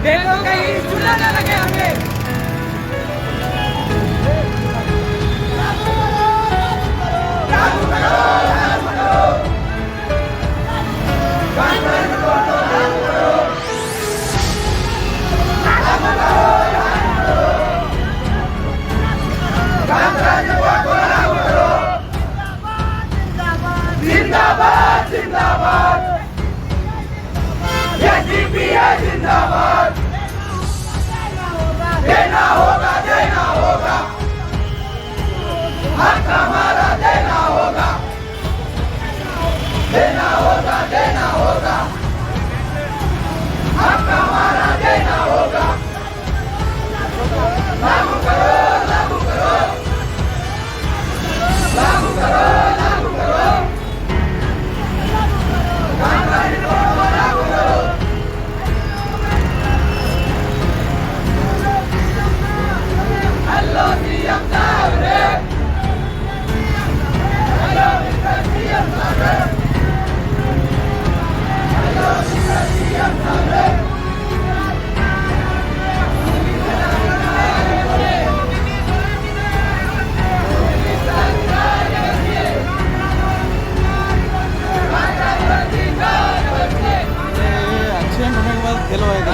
देखो कहीं चूल्हा न लगे हमें। लागू करो, लागू करो। कांग्रेस को तो लागू करो। लागू करो, लागू करो। कांग्रेस को तो लागू करो। जिंदाबाद, जिंदाबाद। ये सीपीआई जिंदाबाद। देना होगा, देना होगा। हक हमारा देना होगा। देना होगा, देना होगा। हक हमारा देना होगा। लागू करो, लागू करो। लागू करो, लागू करो। कांग्रेस को लागू करो। Hello, CM Sabre. Hello, Mr. CM Sabre. Hello, Mr. CM Sabre. Accident होने के बाद खेल होएगा।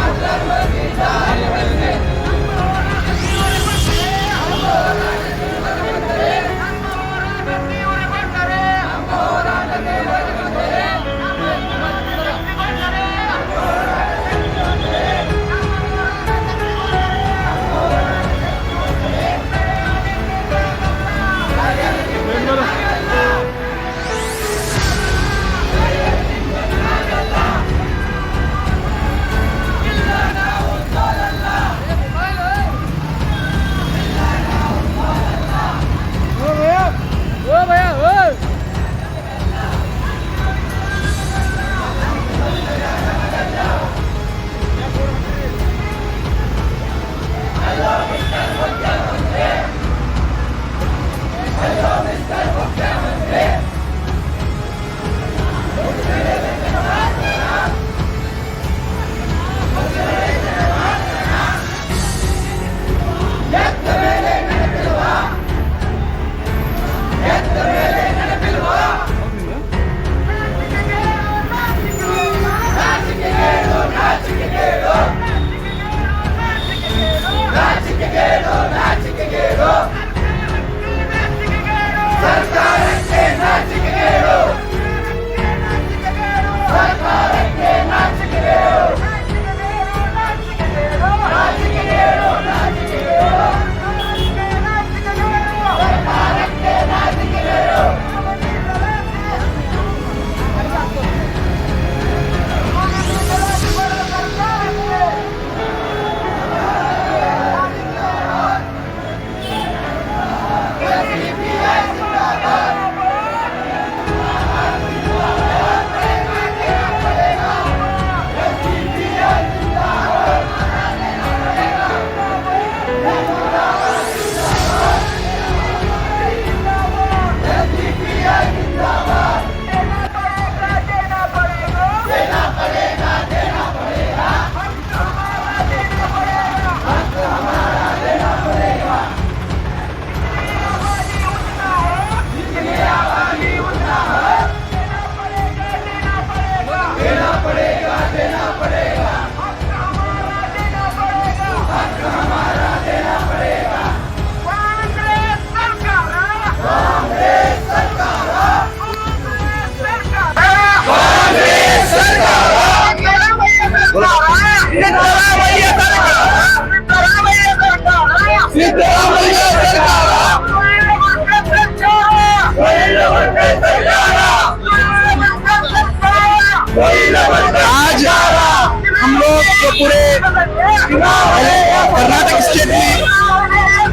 कर्नाटक स्टेट में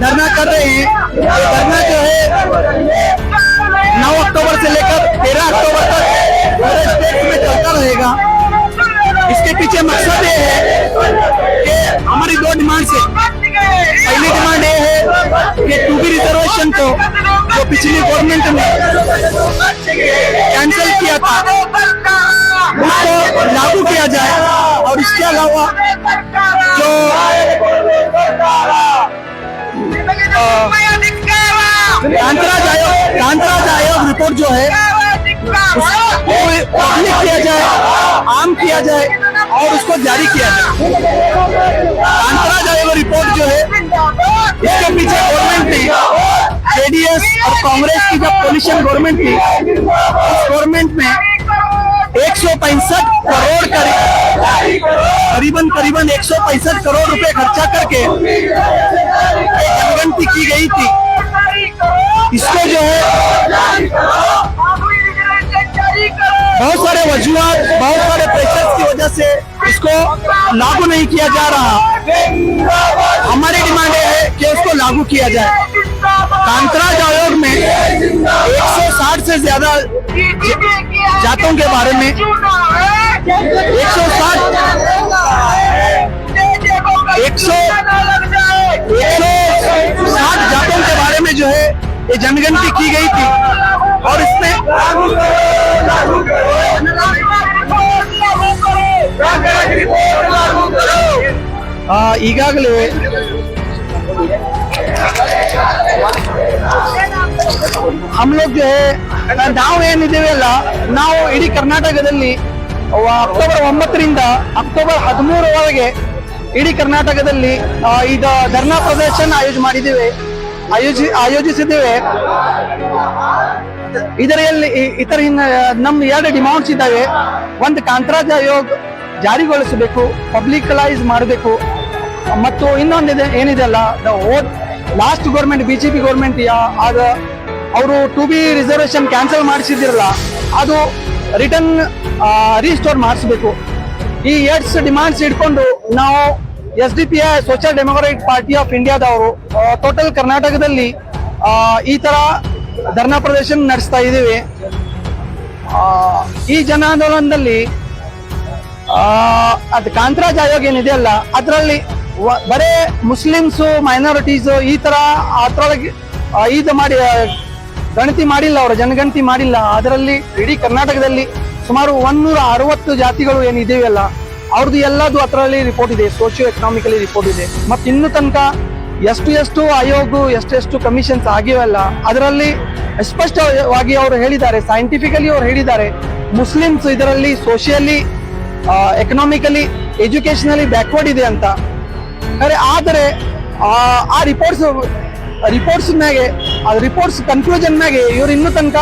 धरना कर रहे हैं। ये धरना जो है 9 अक्टूबर से लेकर 13 अक्टूबर तक पूरे स्टेट में चलता रहेगा। इसके पीछे मकसद ये है कि हमारी 2 डिमांड है। पहली डिमांड ये है कि 2B रिजर्वेशन को जो पिछली गवर्नमेंट ने कैंसिल किया था उसको लागू किया जाए, और इसके अलावा जो कांतराज आयोग रिपोर्ट जो है उसको पब्लिक किया जाए, आम किया जाए और उसको जारी किया जाए। कांतराज आयोग रिपोर्ट जो है इसके पीछे गवर्नमेंट ने जेडीएस और कांग्रेस की जब कोलिशन गवर्नमेंट थी, उस गवर्नमेंट में 165 करोड़ करीबन 165 करोड़ रुपए खर्चा करके जनगणति की गई थी। इसको जो है बहुत सारे वजूहात, बहुत सारे प्रेशर्स की वजह से इसको लागू नहीं किया जा रहा। हमारी डिमांड है कि उसको लागू किया जाए। कांतराज आयोग में 160 से ज्यादा जातों के बारे में 160 जातों के बारे में जो है ये जनगणति की गई थी, और इसमें ಈಗಾಗಲೇ हम लोग जो है ನಾವು ಏನಿದ್ದೇವೆ ಅಲ್ಲ, ನಾವು ಇಡೀ ಕರ್ನಾಟಕದಲ್ಲಿ ಅಕ್ಟೋಬರ್ 9ರಿಂದ ಅಕ್ಟೋಬರ್ 13ರವರೆಗೆ ಇಡೀ ಕರ್ನಾಟಕದಲ್ಲಿ ಇದು ಧರ್ನಾ ಪ್ರದರ್ಶನ ಆಯೋಜಿಸಿದ್ದೇವೆ। ಇದರಲ್ಲಿ ನಮ್ಮ 2 ಡಿಮಾಂಡ್ಸ್ ಇದ್ದಾವೆ। ಒಂದು, ಕಾಂತರಾಜ್ ಆಯೋಗ ಜಾರಿಗೊಳಿಸಬೇಕು, ಪಬ್ಲಿಕಲೈಸ್ ಮಾಡಬೇಕು, ಮತ್ತು ಇನ್ನೊಂದು ಏನಿದೆ ಅಲ್ಲ, ಲಾಸ್ಟ್ ಗೌರ್ಮೆಂಟ್ ಬಿಜೆಪಿ ಗೌರ್ಮೆಂಟ್ ಅವರು 2B ರಿಸರ್ವೇಶನ್ ಕ್ಯಾನ್ಸಲ್ ಮಾಡಿಸಿದಿರಲ್ಲ, ಅದು ರಿಟರ್ನ್ ರೀಸ್ಟೋರ್ ಮಾಡಿಸಬೇಕು। ಈ 2 ಡಿಮಾಂಡ್ಸ್ ಇಟ್ಕೊಂಡು ನಾವು SDPI social democratic party of ಇಂಡಿಯಾದವರು ಟೋಟಲ್ ಕರ್ನಾಟಕದಲ್ಲಿ ಈ ತರ ಧರ್ನಾ ಪ್ರದರ್ಶನ ನಡೆಸ್ತಾ ಇದ್ದೀವಿ। ಈ ಜನಾಂದೋಲನದಲ್ಲಿ ಅದು ಕಾಂತರಾಜ್ ಆಯೋಗ ಏನಿದೆ ಅಲ್ಲ, ಅದರಲ್ಲಿ ಬರೇ ಮುಸ್ಲಿಮ್ಸ್, ಮೈನಾರಿಟೀಸ್ ಈ ತರ ಅದ್ರೊಳಗೆ ಇದು ಮಾಡಿ ಗಣತಿ ಮಾಡಿಲ್ಲ, ಅವರು ಜನಗಣತಿ ಮಾಡಿಲ್ಲ। ಅದರಲ್ಲಿ ಇಡೀ ಕರ್ನಾಟಕದಲ್ಲಿ ಸುಮಾರು 160 ಜಾತಿಗಳು ಏನಿದೆಯಲ್ಲ, ಅವ್ರದ್ದು ಎಲ್ಲದು ಅದರಲ್ಲಿ ರಿಪೋರ್ಟ್ ಇದೆ, ಸೋಶಿಯೋ ಎಕನಾಮಿಕಲಿ ರಿಪೋರ್ಟ್ ಇದೆ। ಮತ್ತೆ ಇನ್ನು ತನಕ ಎಷ್ಟು ಆಯೋಗ ಎಷ್ಟು ಕಮಿಷನ್ಸ್ ಆಗಿವೆಲ್ಲ, ಅದರಲ್ಲಿ ಸ್ಪಷ್ಟವಾಗಿ ಅವರು ಹೇಳಿದ್ದಾರೆ, ಸೈಂಟಿಫಿಕಲಿ ಅವರು ಹೇಳಿದ್ದಾರೆ, ಮುಸ್ಲಿಮ್ಸ್ ಇದರಲ್ಲಿ ಸೋಷಿಯಲಿ, ಎಕನಾಮಿಕಲಿ, ಎಜುಕೇಶನಲಿ ಬ್ಯಾಕ್ವರ್ಡ್ ಇದೆ ಅಂತ। ಆದರೆ ಆ ರಿಪೋರ್ಟ್ಸ್ ಕನ್ಕ್ಲೂಷನ್ ಮ್ಯಾಗೆ ಇವ್ರು ಇನ್ನೂ ತನಕ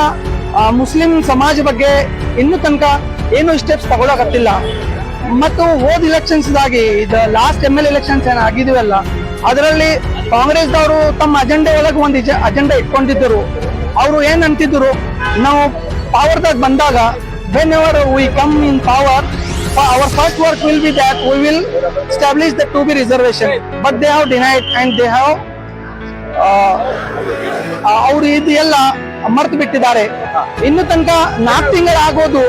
ಮುಸ್ಲಿಂ ಸಮಾಜ ಬಗ್ಗೆ ಇನ್ನೂ ತನಕ ಏನು ಸ್ಟೆಪ್ಸ್ ತಗೊಳಕತ್ತಿಲ್ಲ। ಮತ್ತು ಹೋದ ಇಲೆಕ್ಷನ್ಸ್ದಾಗಿ ಇದು ಲಾಸ್ಟ್ ML ಎಲೆಕ್ಷನ್ಸ್ ಏನ್ ಆಗಿದ್ವಲ್ಲ, ಅದರಲ್ಲಿ ಕಾಂಗ್ರೆಸ್ದವರು ತಮ್ಮ ಅಜೆಂಡಾ ಒಳಗೆ ಒಂದು ಅಜೆಂಡಾ ಇಟ್ಕೊಂಡಿದ್ದರು। ಅವರು ಏನ್ ಅಂತಿದ್ರು, ನಾವು ಪವರ್ದಾಗ ಬಂದಾಗ whenever we come in power, our first work will be that we will establish the 2B reservation, but they have denied and they have ಅವರು ಇದು ಎಲ್ಲ ಮರ್ತು ಬಿಟ್ಟಿದ್ದಾರೆ। ಇನ್ನು ತನಕ 4 ತಿಂಗಳಾಗೋದು,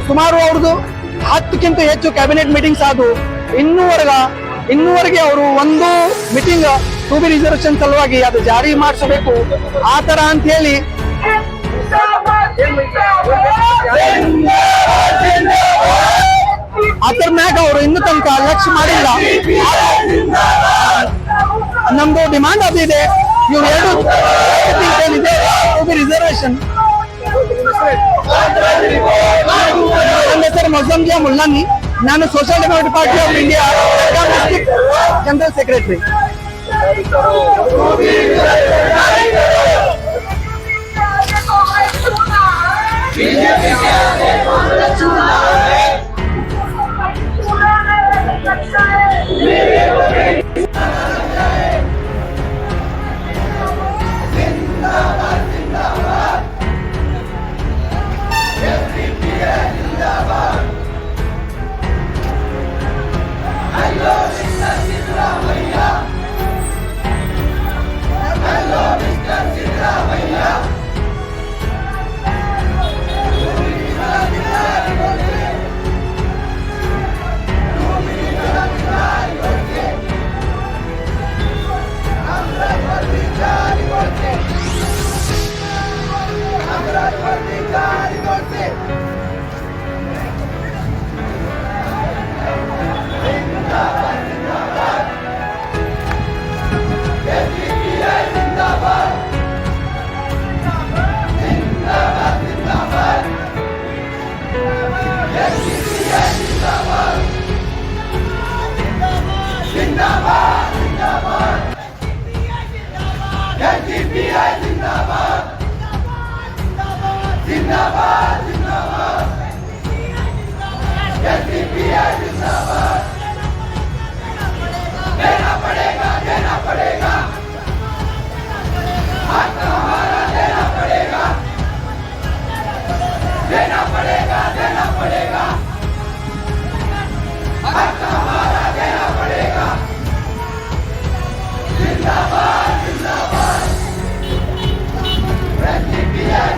ಸುಮಾರು ಅವ್ರದ್ದು 10ಕ್ಕಿಂತ ಹೆಚ್ಚು ಕ್ಯಾಬಿನೆಟ್ ಮೀಟಿಂಗ್ಸ್ ಆದವು, ಇನ್ನೂವರೆಗೆ ಅವರು ಒಂದು ಮೀಟಿಂಗ್ 2B ರಿಸರ್ವೇಶನ್ ಸಲುವಾಗಿ ಅದು ಜಾರಿ ಮಾಡಿಸಬೇಕು ಆ ತರ ಅಂತ ಹೇಳಿ ಅದರ ಮ್ಯಾಗ ಅವರು ಇನ್ನೂ ತನಕ ಲಕ್ಷ್ಯ ಮಾಡಿಲ್ಲ। ನಮ್ದು ಡಿಮಾಂಡ್ ಅದಿದೆ, ಇವ್ರು 2 ಏನಿದೆ 2B ರಿಸರ್ವೇಶನ್। ನನ್ನ ಹೆಸರು ಮೊಜಂಬಿಯಾ ಮುಲ್ಲಾನಿ, ನಾನು social democratic party of India district general secretary.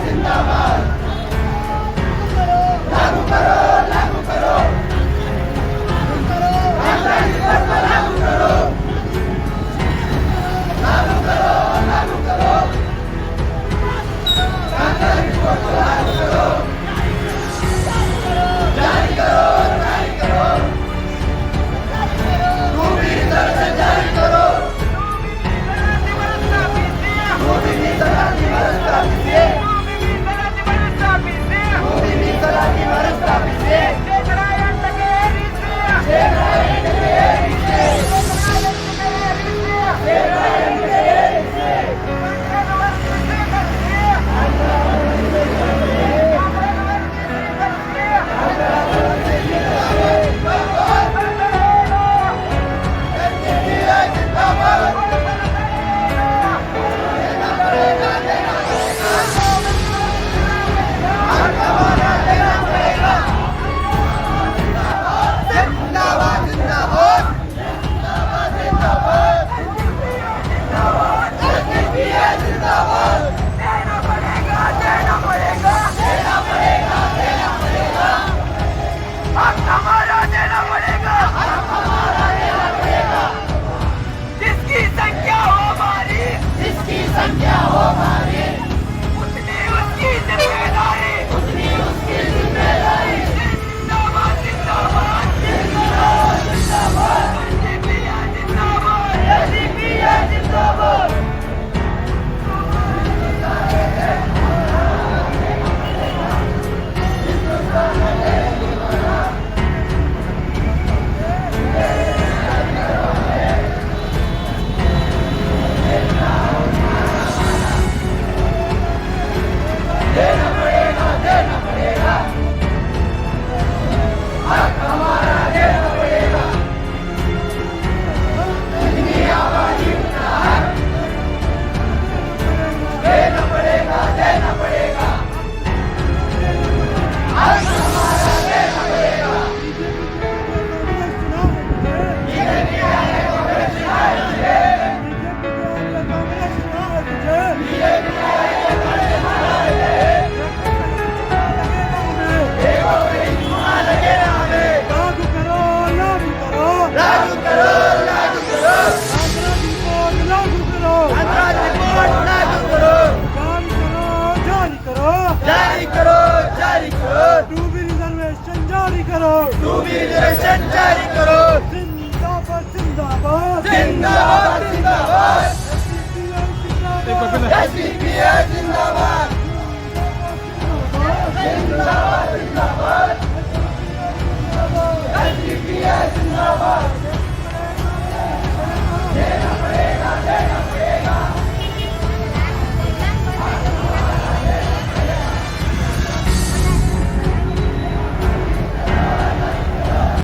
जिंदाबाद